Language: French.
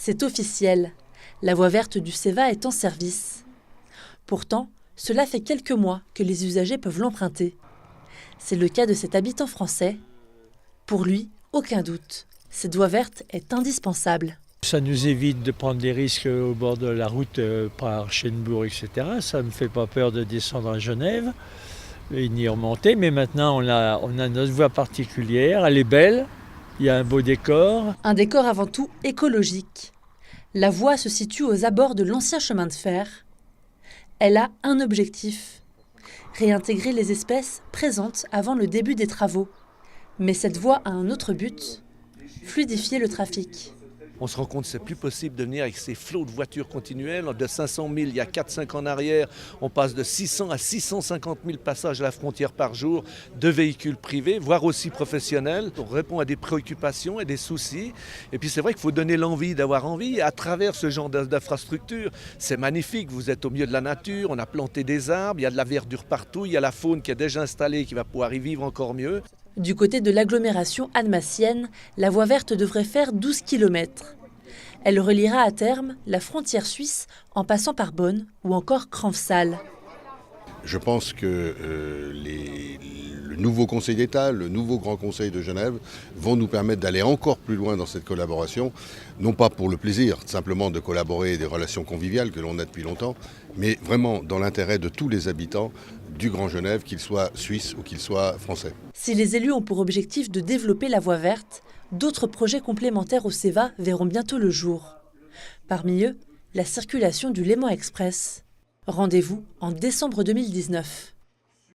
C'est officiel, la voie verte du Céva est en service. Pourtant, cela fait quelques mois que les usagers peuvent l'emprunter. C'est le cas de cet habitant français. Pour lui, aucun doute, cette voie verte est indispensable. Ça nous évite de prendre des risques au bord de la route par Schennebourg, etc. Ça ne me fait pas peur de descendre à Genève et n'y remonter. Mais maintenant, on a notre voie particulière, elle est belle, il y a un beau décor. Un décor avant tout écologique. La voie se situe aux abords de l'ancien chemin de fer. Elle a un objectif, réintégrer les espèces présentes avant le début des travaux. Mais cette voie a un autre but, fluidifier le trafic. On se rend compte que c'est plus possible de venir avec ces flots de voitures continuelles. De 500 000 il y a 4-5 ans en arrière, on passe de 600 à 650 000 passages à la frontière par jour de véhicules privés, voire aussi professionnels. On répond à des préoccupations et des soucis. Et puis c'est vrai qu'il faut donner l'envie d'avoir envie à travers ce genre d'infrastructure. C'est magnifique, vous êtes au milieu de la nature, on a planté des arbres, il y a de la verdure partout, il y a la faune qui est déjà installée, qui va pouvoir y vivre encore mieux. Du côté de l'agglomération annemassienne, la voie verte devrait faire 12 km. Elle reliera à terme la frontière suisse en passant par Bonn ou encore Cranfsal. Je pense que le nouveau Conseil d'État, le nouveau Grand Conseil de Genève vont nous permettre d'aller encore plus loin dans cette collaboration, non pas pour le plaisir simplement de collaborer et des relations conviviales que l'on a depuis longtemps, mais vraiment dans l'intérêt de tous les habitants du Grand Genève, qu'ils soient suisses ou qu'ils soient français. Si les élus ont pour objectif de développer la voie verte, d'autres projets complémentaires au Céva verront bientôt le jour. Parmi eux, la circulation du Léman Express. Rendez-vous en décembre 2019.